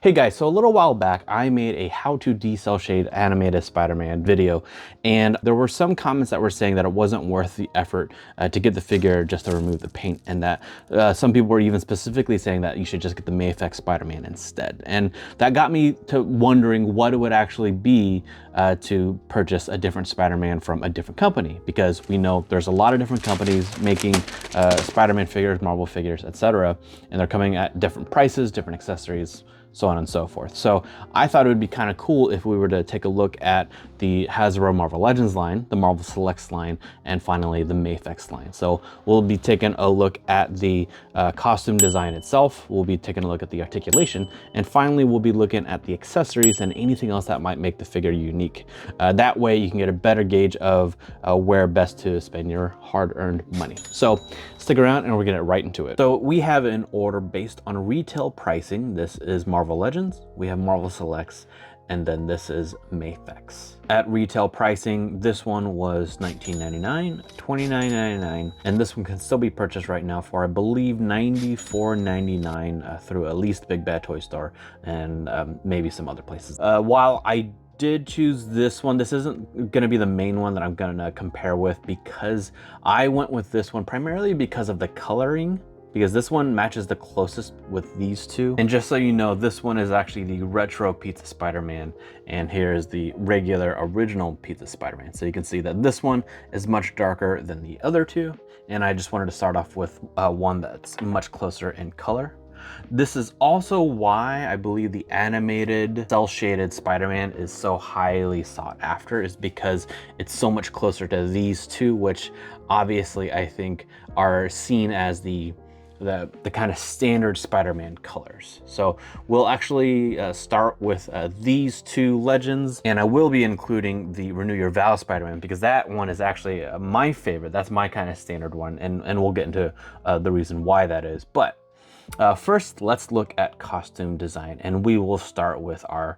Hey guys, so a little while back, I made a how to decel shade animated Spider-Man video, and there were some comments that were saying that it wasn't worth the effort to get the figure just to remove the paint, and that some people were even specifically saying that you should just get the Mafex Spider-Man instead. And that got me to wondering what it would actually be to purchase a different Spider-Man from a different company, because we know there's a lot of different companies making Spider-Man figures, Marvel figures, etc., and they're coming at different prices, different accessories, so on and so forth. So I thought it would be kind of cool if we were to take a look at the Hasbro Marvel Legends line, the Marvel Selects line, and finally the Mafex line. So we'll be taking a look at the costume design itself, we'll be taking a look at the articulation, and finally we'll be looking at the accessories and anything else that might make the figure unique. That way you can get a better gauge of where best to spend your hard-earned money. So stick around and we're gonna get right into it. So we have an order based on retail pricing. This is Marvel Legends, we have Marvel Selects, and then this is Mafex. At retail pricing, this one was $19.99, $29.99, and this one can still be purchased right now for, I believe, $94.99 through at least Big Bad Toy Store and maybe some other places. While I did choose this one, this isn't going to be the main one that I'm going to compare with, because I went with this one primarily because of the coloring, because this one matches the closest with these two. And just so you know, this one is actually the retro Pizza Spider-Man, and here's the regular original Pizza Spider-Man. So you can see that this one is much darker than the other two, and I just wanted to start off with one that's much closer in color. This is also why I believe the animated cel shaded Spider-Man is so highly sought after, is because it's so much closer to these two, which obviously I think are seen as the kind of standard Spider-Man colors. So we'll actually start with these two Legends, and I will be including the Renew Your Vows Spider-Man, because that one is actually my favorite. That's my kind of standard one, and we'll get into the reason why that is. But first, let's look at costume design, and we will start with our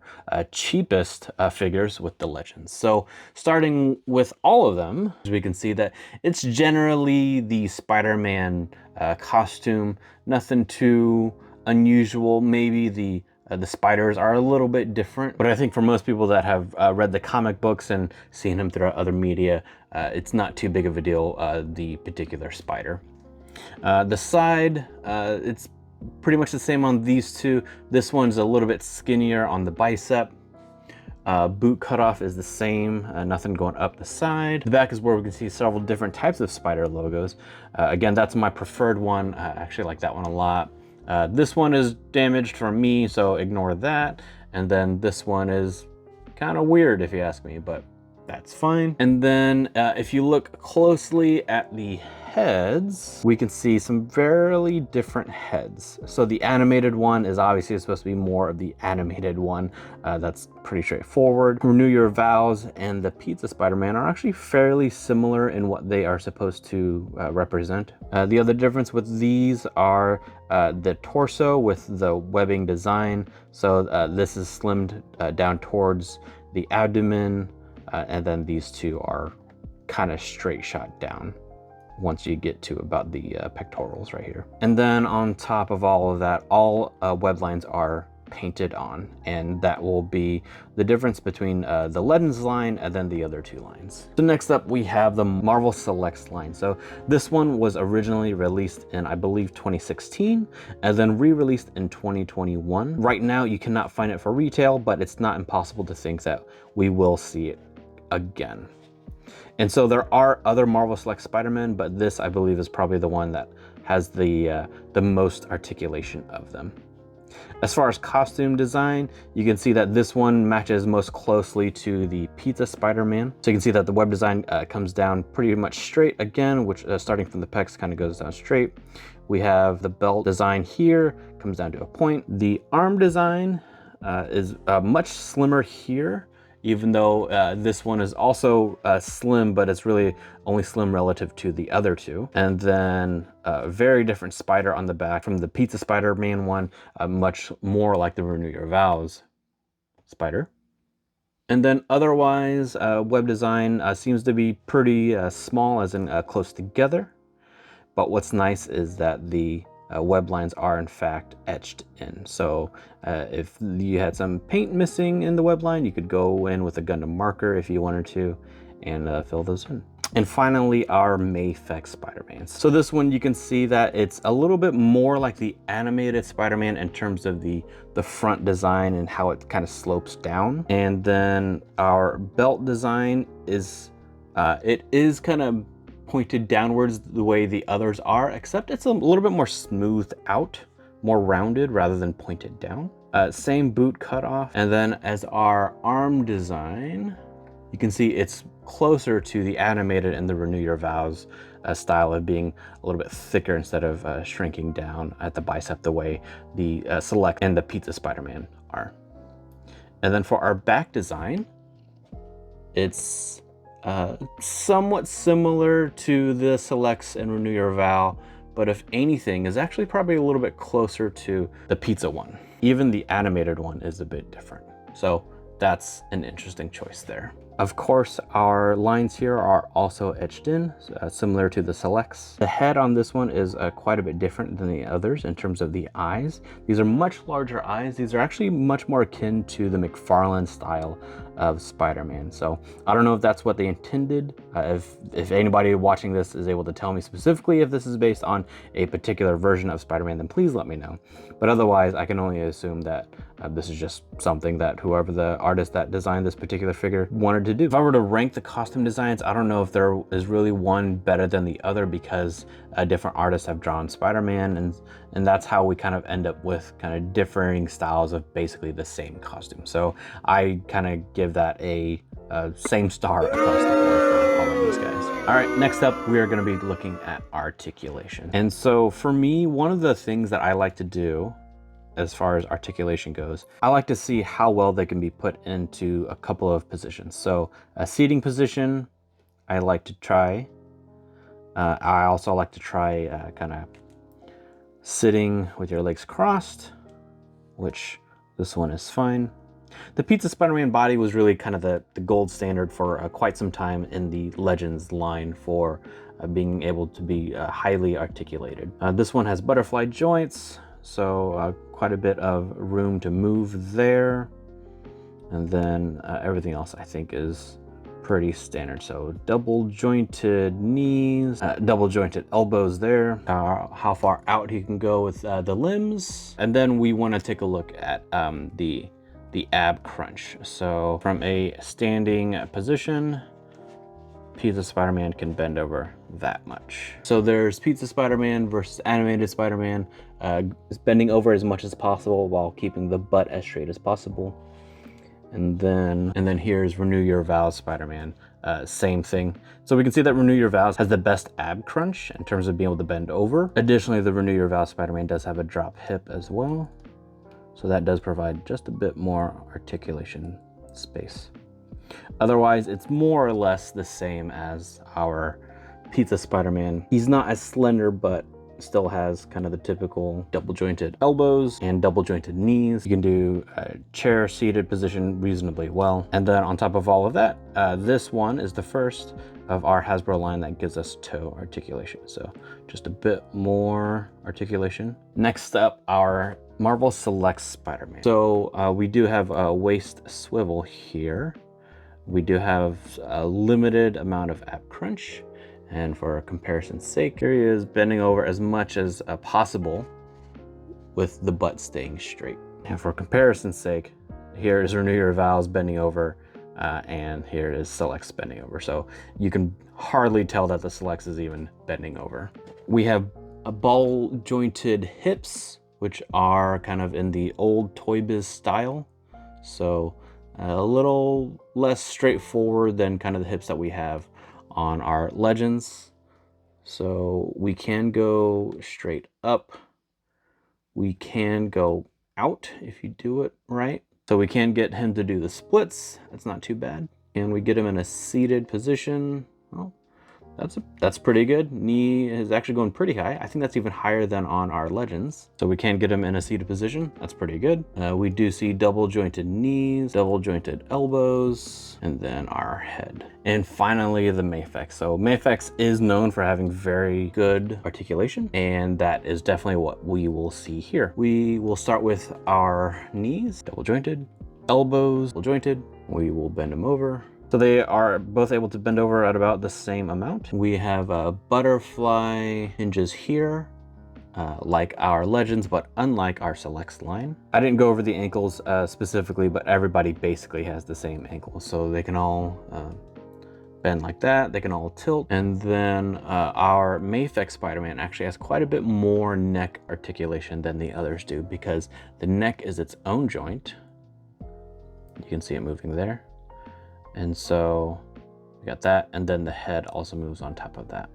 cheapest figures with the Legends. So starting with all of them, as we can see that it's generally the Spider-Man costume, nothing too unusual. Maybe the spiders are a little bit different, but I think for most people that have read the comic books and seen him throughout other media, it's not too big of a deal, the particular spider. The side, it's pretty much the same on these two. This one's a little bit skinnier on the bicep. Boot cutoff is the same, nothing going up the side. The back is where we can see several different types of spider logos. Again, that's my preferred one. I actually like that one a lot. This one is damaged for me, so ignore that. And then this one is kind of weird if you ask me, but that's fine. And then if you look closely at the heads, we can see some very different heads. So the animated one is obviously supposed to be more of the animated one. That's pretty straightforward. Renew Your Vows and the Pizza Spider-Man are actually fairly similar in what they are supposed to represent. The other difference with these are the torso with the webbing design. So this is slimmed down towards the abdomen, and then these two are kind of straight shot down once you get to about the pectorals right here. And then on top of all of that, all web lines are painted on, and that will be the difference between the Legends line and then the other two lines. So next up we have the Marvel Selects line. So this one was originally released in, I believe, 2016, and then re-released in 2021. Right now you cannot find it for retail, but it's not impossible to think that we will see it again. And so there are other Marvel Select Spider-Man, but this I believe is probably the one that has the most articulation of them. As far as costume design, you can see that this one matches most closely to the Pizza Spider-Man. So you can see that the web design comes down pretty much straight again, which starting from the pecs kind of goes down straight. We have the belt design here, comes down to a point. The arm design is much slimmer here, even though this one is also slim, but it's really only slim relative to the other two. And then a very different spider on the back from the Pizza Spider-Man one, much more like the Renew Your Vows spider. And then otherwise, web design seems to be pretty small, as in close together. But what's nice is that the web lines are in fact etched in. So if you had some paint missing in the web line, you could go in with a Gundam marker if you wanted to and fill those in. And finally, our Mafex Spider-Man. So this one, you can see that it's a little bit more like the animated Spider-Man in terms of the front design and how it kind of slopes down. And then our belt design is, it is kind of pointed downwards the way the others are, except it's a little bit more smoothed out, more rounded rather than pointed down. Same boot cutoff. And then as our arm design, you can see it's closer to the animated and the Renew Your Vows style of being a little bit thicker instead of shrinking down at the bicep the way the Select and the Pizza Spider-Man are. And then for our back design, it's somewhat similar to the Selects and Renew Your Vow, but if anything, is actually probably a little bit closer to the pizza one. Even the animated one is a bit different. So that's an interesting choice there. Of course, our lines here are also etched in, similar to the Selects. The head on this one is quite a bit different than the others in terms of the eyes. These are much larger eyes. These are actually much more akin to the McFarlane style of Spider-Man. So I don't know if that's what they intended. If anybody watching this is able to tell me specifically if this is based on a particular version of Spider-Man, then please let me know. But otherwise, I can only assume that this is just something that whoever the artist that designed this particular figure wanted to do. If I were to rank the costume designs, I don't know if there is really one better than the other because different artists have drawn Spider-Man, and that's how we kind of end up with kind of differing styles of basically the same costume. So I kind of give that a same star across the board for all of these guys. All right, next up, we are going to be looking at articulation. And so for me, one of the things that I like to do as far as articulation goes, I like to see how well they can be put into a couple of positions. So a seating position, I like to try. I also like to try kind of sitting with your legs crossed, which this one is fine. The Pizza Spider-Man body was really kind of the gold standard for quite some time in the Legends line for being able to be highly articulated. This one has butterfly joints, so quite a bit of room to move there. And then everything else I think is pretty standard. So double jointed knees, double jointed elbows there, how far out he can go with the limbs. And then we want to take a look at the ab crunch. So from a standing position, Pizza Spider-Man can bend over that much. So there's Pizza Spider-Man versus animated Spider-Man, bending over as much as possible while keeping the butt as straight as possible. And then here's Renew Your Vows Spider-Man, same thing. So we can see that Renew Your Vows has the best ab crunch in terms of being able to bend over. Additionally, the Renew Your Vows Spider-Man does have a drop hip as well. So that does provide just a bit more articulation space. Otherwise, it's more or less the same as our Pizza Spider-Man. He's not as slender, but still has kind of the typical double jointed elbows and double jointed knees. You can do a chair seated position reasonably well. And then on top of all of that, this one is the first of our Hasbro line that gives us toe articulation. So just a bit more articulation. Next up, our Marvel Select Spider-Man. So we do have a waist swivel here. We do have a limited amount of ab crunch. And for comparison's sake, here he is bending over as much as possible with the butt staying straight. And for comparison's sake, here is Renew Your Vows bending over, and here is Selects bending over. So you can hardly tell that the Selects is even bending over. We have a ball jointed hips, which are kind of in the old Toy Biz style. So a little less straightforward than kind of the hips that we have on our Legends. So we can go straight up. We can go out if you do it right. So we can get him to do the splits. That's not too bad. And we get him in a seated position. Well, That's pretty good. Knee is actually going pretty high. I think that's even higher than on our legends. So we can get him in a seated position. That's pretty good. We do see double jointed knees, double jointed elbows, and then our head. And finally, the Mafex. So Mafex is known for having very good articulation, and that is definitely what we will see here. We will start with our knees, double jointed, elbows, double jointed. We will bend them over. So they are both able to bend over at about the same amount. We have butterfly hinges here, like our legends, but unlike our selects line. I didn't go over the ankles specifically, but everybody basically has the same ankles. So they can all bend like that, they can all tilt. And then our Mafex Spider-Man actually has quite a bit more neck articulation than the others do, because the neck is its own joint. You can see it moving there. And so we got that, and then the head also moves on top of that.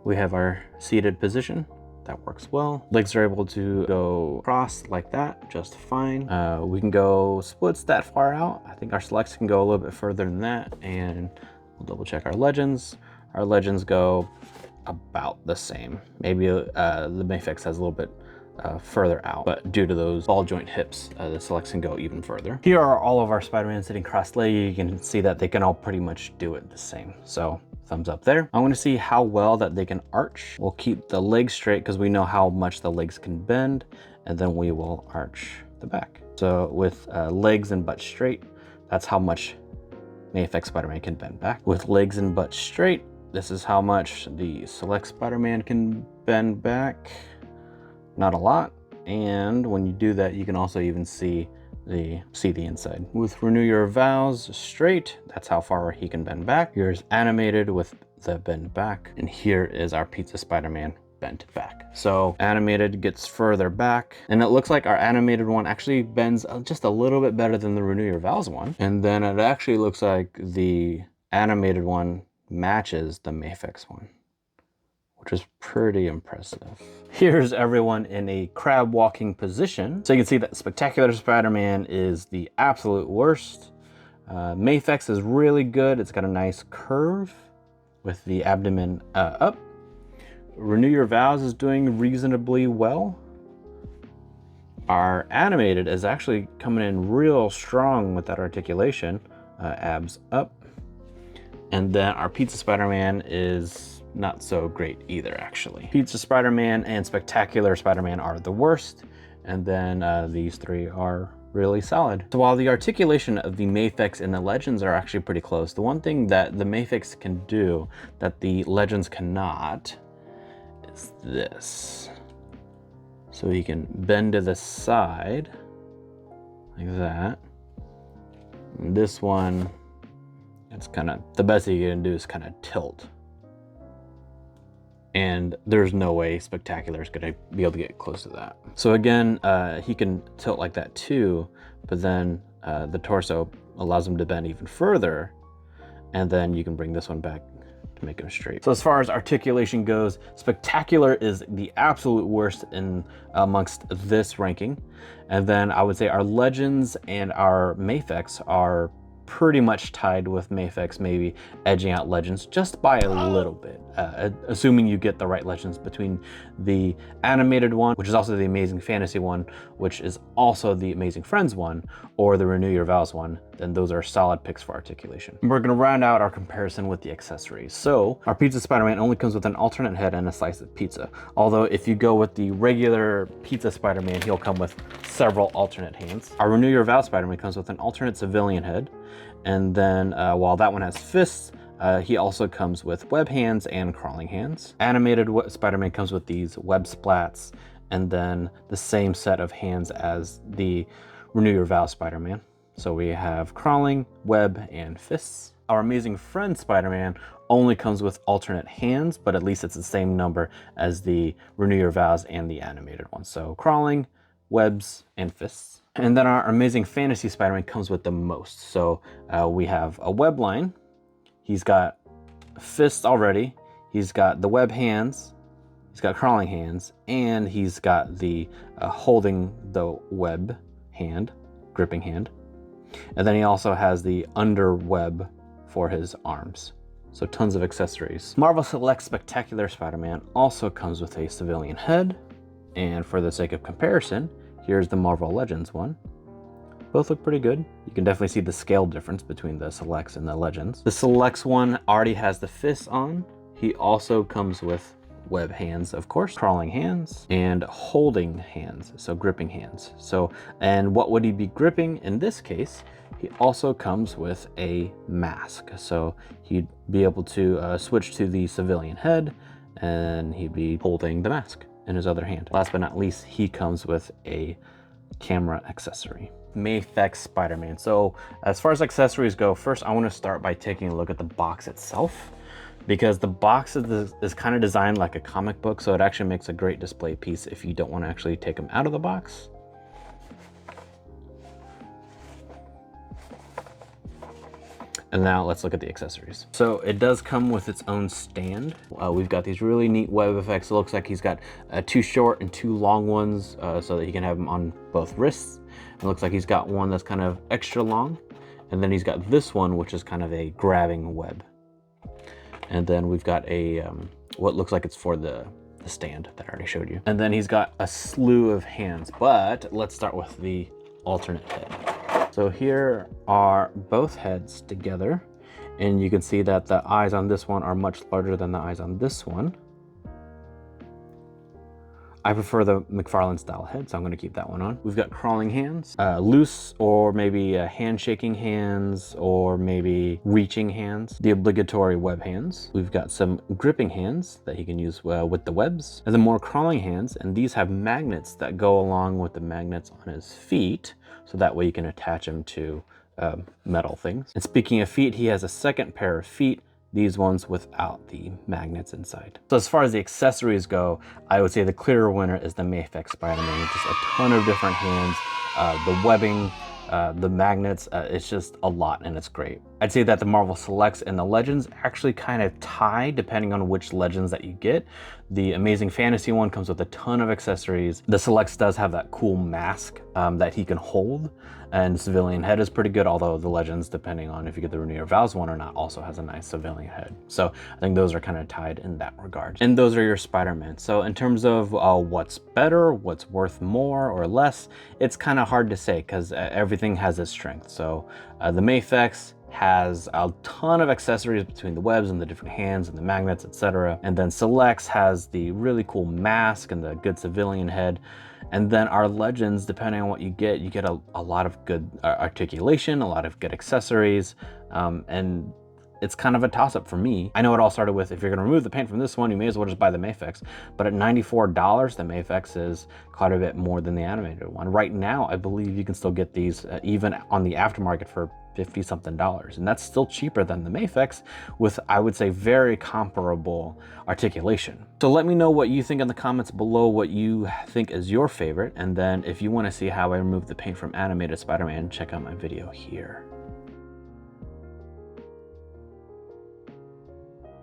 We have our seated position. That works well. Legs are able to go crossed like that, just fine. We can go splits that far out. I think our selects can go a little bit further than that, and we'll double check our legends. Our legends go about the same. Maybe the Mafex has a little bit further out, but due to those ball joint hips, the selects can go even further. Here are all of our Spider-Man sitting cross-legged. You can see that they can all pretty much do it the same. So thumbs up there. I want to see how well that they can arch. We'll keep the legs straight because we know how much the legs can bend, and then we will arch the back. So with legs and butt straight, that's how much Mafex Spider-Man can bend back. With legs and butt straight, this is how much the Select Spider-Man can bend back. Not a lot, and when you do that, you can also even see the inside. With Renew Your Vows straight, that's how far he can bend back. Here's animated with the bend back, and here is our Pizza Spider-Man bent back. So animated gets further back, and it looks like our animated one actually bends just a little bit better than the Renew Your Vows one, and then it actually looks like the animated one matches the Mafex one, which is pretty impressive. Here's everyone in a crab walking position. So you can see that Spectacular Spider-Man is the absolute worst. Mafex is really good. It's got a nice curve with the abdomen up. Renew Your Vows is doing reasonably well. Our animated is actually coming in real strong with that articulation, abs up. And then our Pizza Spider-Man is not so great either, actually. Pizza Spider-Man and Spectacular Spider-Man are the worst, and then these three are really solid. So while the articulation of the Mafex and the Legends are actually pretty close, the one thing that the Mafex can do that the Legends cannot is this. So he can bend to the side like that. And this one, it's kind of, the best he can do is kind of tilt. And there's no way Spectacular is gonna be able to get close to that. So again, he can tilt like that too, but then the torso allows him to bend even further, and then you can bring this one back to make him straight. So as far as articulation goes, Spectacular is the absolute worst in amongst this ranking. And then I would say our Legends and our Mafex are pretty much tied with Mafex, maybe edging out Legends just by a little bit, assuming you get the right Legends between the animated one, which is also the Amazing Fantasy one, which is also the Amazing Friends one, or the Renew Your Vows one. Then those are solid picks for articulation. We're gonna round out our comparison with the accessories. So our Pizza Spider-Man only comes with an alternate head and a slice of pizza. Although if you go with the regular Pizza Spider-Man, he'll come with several alternate hands. Our Renew Your Vows Spider-Man comes with an alternate civilian head. And then while that one has fists, he also comes with web hands and crawling hands. Animated Spider-Man comes with these web splats, and then the same set of hands as the Renew Your Vows Spider-Man. So we have crawling, web, and fists. Our Amazing Friend Spider-Man only comes with alternate hands, but at least it's the same number as the Renew Your Vows and the animated one. So crawling, webs, and fists. And then our Amazing Fantasy Spider-Man comes with the most. So we have a web line. He's got fists already. He's got the web hands. He's got crawling hands. And he's got the holding the web hand, gripping hand. And then he also has the under web for his arms. So tons of accessories. Marvel Select Spectacular Spider-Man also comes with a civilian head. And for the sake of comparison, here's the Marvel Legends one. Both look pretty good. You can definitely see the scale difference between the Selects and the Legends. The Selects one already has the fists on. He also comes with web hands, of course, crawling hands, and holding hands, so gripping hands. So, and what would he be gripping in this case? He also comes with a mask. So he'd be able to switch to the civilian head, and he'd be holding the mask in his other hand. Last but not least, he comes with a camera accessory. Mafex Spider-Man. So as far as accessories go, first I want to start by taking a look at the box itself, because the box is kind of designed like a comic book, so it actually makes a great display piece if you don't want to actually take them out of the box. And now let's look at the accessories. So it does come with its own stand. We've got these really neat web effects. It looks like he's got 2 short and 2 long ones so that he can have them on both wrists. It looks like he's got one that's kind of extra long. And then he's got this one, which is kind of a grabbing web. And then we've got a, what looks like it's for the stand that I already showed you. And then he's got a slew of hands, but let's start with the alternate head. So here are both heads together, and you can see that the eyes on this one are much larger than the eyes on this one. I prefer the McFarlane style head, so I'm going to keep that one on. We've got crawling hands, loose or maybe handshaking hands, or maybe reaching hands, the obligatory web hands. We've got some gripping hands that he can use with the webs, and the more crawling hands, and these have magnets that go along with the magnets on his feet, so that way you can attach them to metal things. And speaking of feet, he has a second pair of feet, these ones without the magnets inside. So as far as the accessories go, I would say the clear winner is the Mafex Spider-Man. Just a ton of different hands, the webbing, the magnets, it's just a lot, and it's great. I'd say that the Marvel Selects and the Legends actually kind of tie depending on which Legends that you get. The Amazing Fantasy one comes with a ton of accessories. The Selects does have that cool mask that he can hold, and the civilian head is pretty good, although the Legends, depending on if you get the Rainier Vows one or not, also has a nice civilian head. So I think those are kind of tied in that regard. And those are your Spider-Man. So in terms of what's better, what's worth more or less, it's kind of hard to say because everything has its strength. So the Mafex has a ton of accessories between the webs and the different hands and the magnets, etc. And then Selects has the really cool mask and the good civilian head. And then our Legends, depending on what you get a lot of good articulation, a lot of good accessories, and it's kind of a toss-up for me. I know it all started with, if you're gonna remove the paint from this one, you may as well just buy the Mafex. But at $94, the Mafex is quite a bit more than the animated one. Right now, I believe you can still get these even on the aftermarket for $50-something, and that's still cheaper than the Mafex with, I would say, very comparable articulation. So let me know what you think in the comments below, what you think is your favorite, and then if you want to see how I remove the paint from animated Spider-Man, check out my video here.